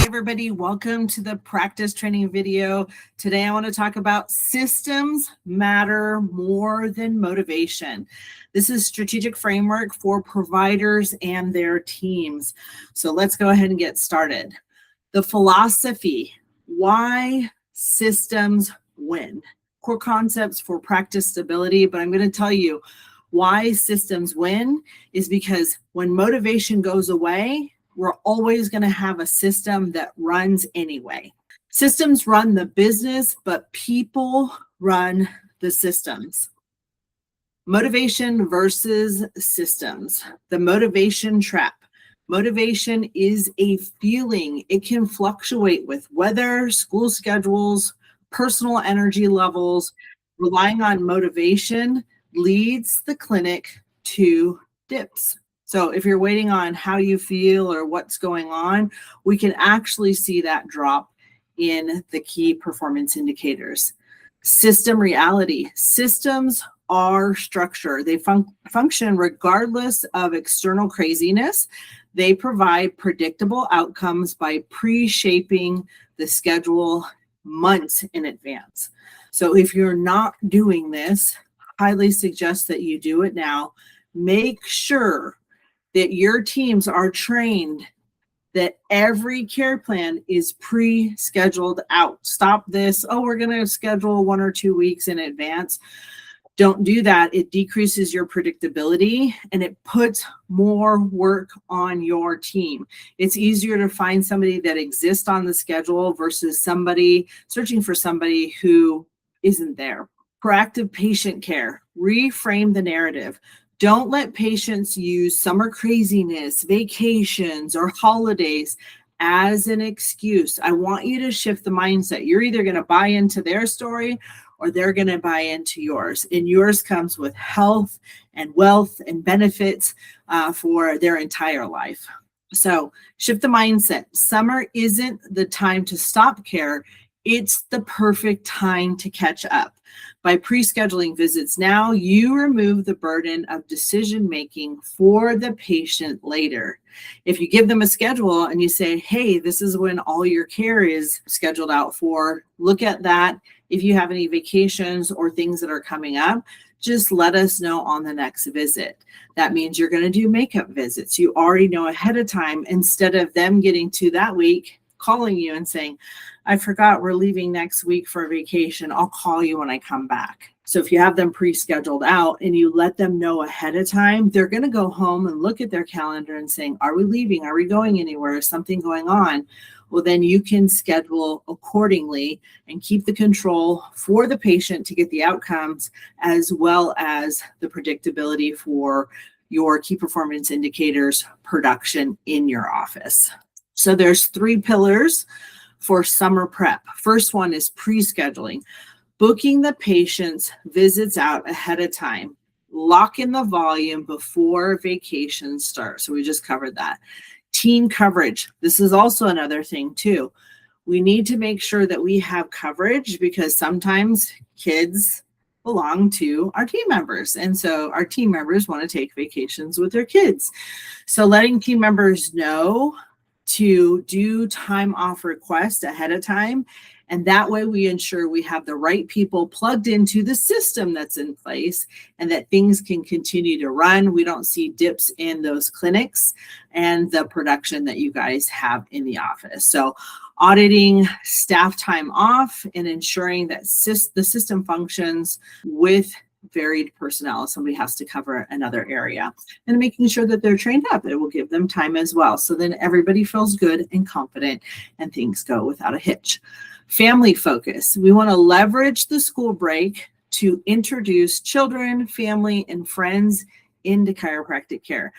everybody. Welcome to the practice training video. Today, I want to talk about systems matter more than motivation. This is strategic framework for providers and their teams. So let's go ahead and get started. The philosophy, why systems win. Core concepts for practice stability, but I'm going to tell you why systems win is because when motivation goes away, we're always going to have a system that runs anyway. Systems run the business, but people run the systems. Motivation versus systems. The motivation trap. Motivation is a feeling. It can fluctuate with weather, school schedules, personal energy levels. Relying on motivation leads the clinic to dips. So if you're waiting on how you feel or what's going on, we can actually see that drop in the key performance indicators. System reality. Systems are structure. They function regardless of external craziness. They provide predictable outcomes by pre-shaping the schedule months in advance. So if you're not doing this, highly suggest that you do it now. Make sure that your teams are trained that every care plan is pre-scheduled out. Stop this, oh, we're going to schedule 1 or 2 weeks in advance. Don't do that. It decreases your predictability and it puts more work on your team. It's easier to find somebody that exists on the schedule versus somebody searching for somebody who isn't there. Proactive patient care. Reframe the narrative. Don't let patients use summer craziness, vacations, or holidays as an excuse. I want you to shift the mindset. You're either going to buy into their story or they're going to buy into yours. And yours comes with health and wealth and benefits for their entire life. So shift the mindset. Summer isn't the time to stop care. It's the perfect time to catch up. By pre-scheduling visits now, you remove the burden of decision-making for the patient later. If you give them a schedule and you say, hey, this is when all your care is scheduled out for, look at that. If you have any vacations or things that are coming up, just let us know on the next visit. That means you're going to do makeup visits. You already know ahead of time instead of them getting to that week, calling you and saying, I forgot we're leaving next week for vacation. I'll call you when I come back. So if you have them pre-scheduled out and you let them know ahead of time, they're going to go home and look at their calendar and saying, are we leaving? Are we going anywhere? Is something going on? Well, then you can schedule accordingly and keep the control for the patient to get the outcomes as well as the predictability for your key performance indicators production in your office. So there's 3 pillars for summer prep. First one is pre-scheduling, booking the patient's visits out ahead of time, lock in the volume before vacation starts. So we just covered that. Team coverage. This is also another thing too. We need to make sure that we have coverage because sometimes kids belong to our team members. And so our team members want to take vacations with their kids. So letting team members know to do time off requests ahead of time. And that way we ensure we have the right people plugged into the system that's in place and that things can continue to run. We don't see dips in those clinics and the production that you guys have in the office. So auditing staff time off and ensuring that the system functions with varied personnel. Somebody has to cover another area and making sure that they're trained up. It will give them time as well. So then everybody feels good and confident and things go without a hitch. Family focus. We want to leverage the school break to introduce children, family, and friends into chiropractic care.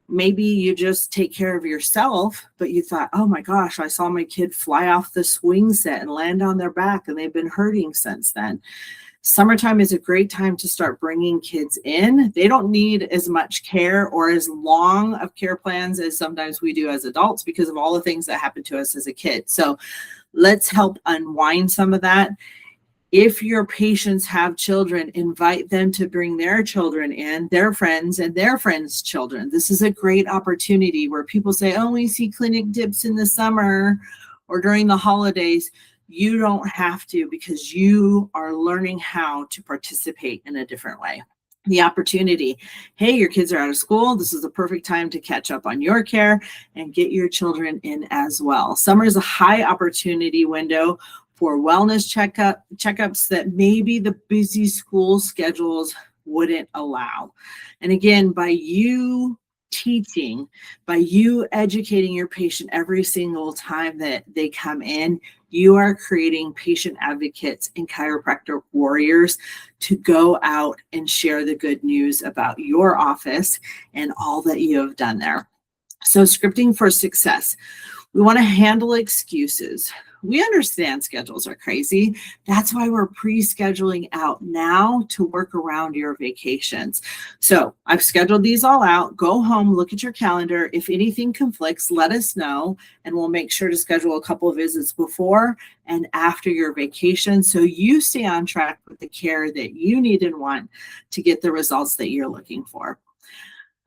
Maybe you just take care of yourself, but you thought, oh my gosh, I saw my kid fly off the swing set and land on their back and they've been hurting since then. Summertime is a great time to start bringing kids in. They don't need as much care or as long of care plans as sometimes we do as adults because of all the things that happened to us as a kid. So let's help unwind some of that. If your patients have children, invite them to bring their children in, their friends and their friends' children. This is a great opportunity where people say, oh, we see clinic dips in the summer, or during the holidays, you don't have to, because you are learning how to participate in a different way. The opportunity, hey, your kids are out of school. This is the perfect time to catch up on your care and get your children in as well. Summer is a high opportunity window for wellness checkups that maybe the busy school schedules wouldn't allow. And again, by you teaching, by you educating your patient every single time that they come in, you are creating patient advocates and chiropractor warriors to go out and share the good news about your office and all that you have done there. So scripting for success. We want to handle excuses. We understand schedules are crazy. That's why we're pre-scheduling out now to work around your vacations. So I've scheduled these all out. Go home, look at your calendar. If anything conflicts, let us know, and we'll make sure to schedule a couple of visits before and after your vacation so you stay on track with the care that you need and want to get the results that you're looking for.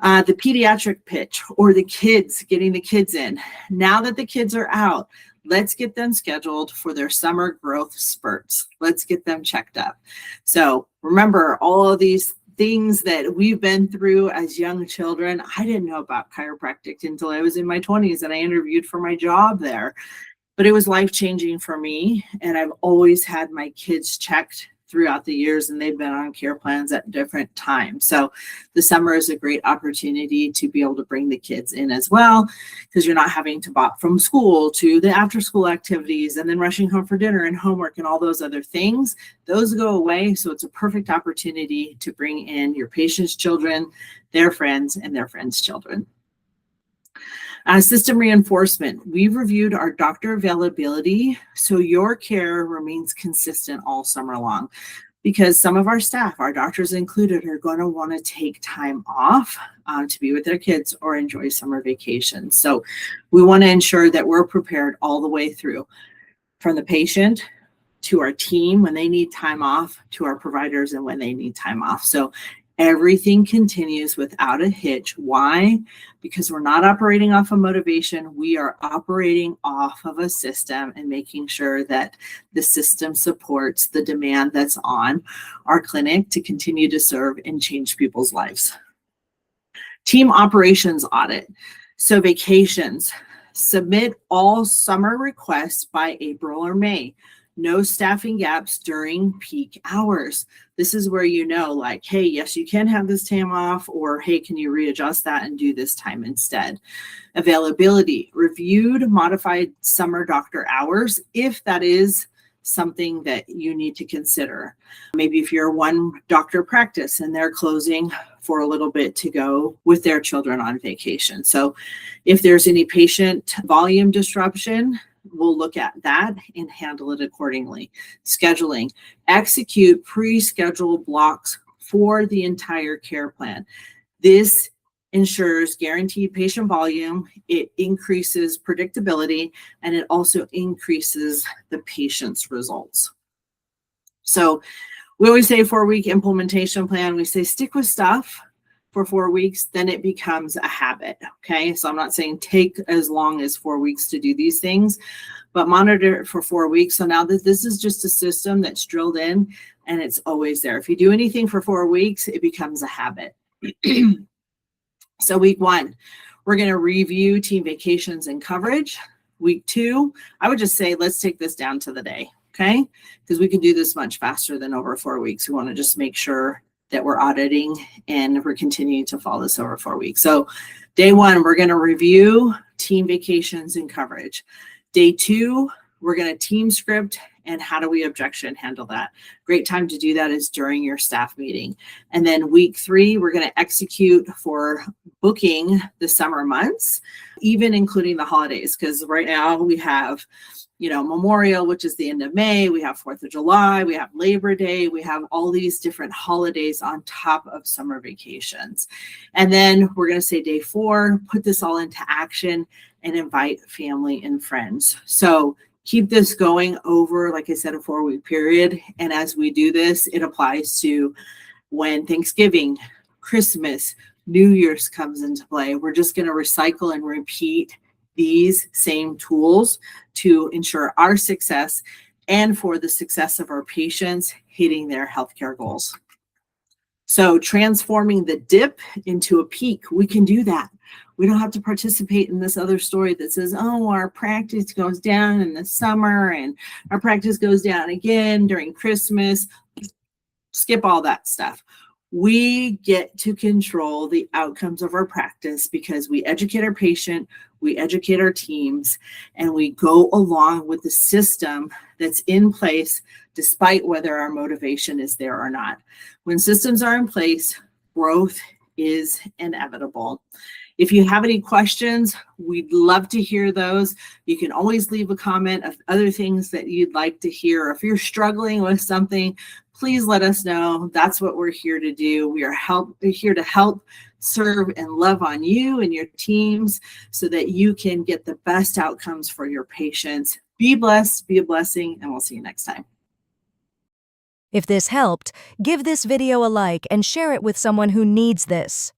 The pediatric pitch, or the kids, getting the kids in. Now that the kids are out, let's get them scheduled for their summer growth spurts. Let's get them checked up. So remember, all of these things that we've been through as young children. I didn't know about chiropractic until I was in my 20s and I interviewed for my job there. But it was life-changing for me, and I've always had my kids checked throughout the years, and they've been on care plans at different times. So the summer is a great opportunity to be able to bring the kids in as well, because you're not having to bop from school to the after school activities and then rushing home for dinner and homework and all those other things. Those go away. So it's a perfect opportunity to bring in your patients' children, their friends, and their friends' children. System reinforcement. We've reviewed our doctor availability so your care remains consistent all summer long, because some of our staff, our doctors included, are going to want to take time off to be with their kids or enjoy summer vacation. So we want to ensure that we're prepared all the way through, from the patient to our team when they need time off, to our providers and when they need time off. So everything continues without a hitch. Why? Because we're not operating off of motivation. We are operating off of a system and making sure that the system supports the demand that's on our clinic to continue to serve and change people's lives. Team operations audit. So vacations. Submit all summer requests by April or May. No staffing gaps during peak hours. This is where you know, like, hey, yes, you can have this time off, or hey, can you readjust that and do this time instead? Availability. Reviewed modified summer doctor hours, if that is something that you need to consider. Maybe if you're one doctor practice and they're closing for a little bit to go with their children on vacation. So if there's any patient volume disruption, we'll look at that and handle it accordingly. Scheduling. Execute pre-scheduled blocks for the entire care plan. This ensures guaranteed patient volume, it increases predictability, and it also increases the patient's results. So we always say 4-week implementation plan. We say stick with stuff for 4 weeks, then it becomes a habit. Okay. So I'm not saying take as long as 4 weeks to do these things, but monitor it for 4 weeks. So now that this is just a system that's drilled in and it's always there. If you do anything for 4 weeks, it becomes a habit. So week 1, we're going to review team vacations and coverage. Week 2, I would just say, let's take this down to the day. Okay. Because we can do this much faster than over 4 weeks. We want to just make sure that we're auditing and we're continuing to follow this over 4 weeks. So day 1, we're going to review team vacations and coverage. Day 2, we're going to team script and how do we objection handle that. Great time to do that is during your staff meeting. And then week 3, we're going to execute for booking the summer months, even including the holidays, because right now we have Memorial, which is the end of May. We have 4th of July. We have Labor Day. We have all these different holidays on top of summer vacations. And then we're going to say day 4, put this all into action and invite family and friends. So keep this going over, like I said, a 4-week period. And as we do this, it applies to when Thanksgiving, Christmas, New Year's comes into play. We're just going to recycle and repeat these same tools to ensure our success and for the success of our patients hitting their healthcare goals. So transforming the dip into a peak, we can do that. We don't have to participate in this other story that says, oh, our practice goes down in the summer and our practice goes down again during Christmas. Skip all that stuff. We get to control the outcomes of our practice because we educate our patient, we educate our teams, and we go along with the system that's in place despite whether our motivation is there or not. When systems are in place, growth is inevitable. If you have any questions, we'd love to hear those. You can always leave a comment of other things that you'd like to hear. If you're struggling with something, please let us know. That's what we're here to do. We're here to help, serve, and love on you and your teams so that you can get the best outcomes for your patients. Be blessed, be a blessing, and we'll see you next time. If this helped, give this video a like and share it with someone who needs this.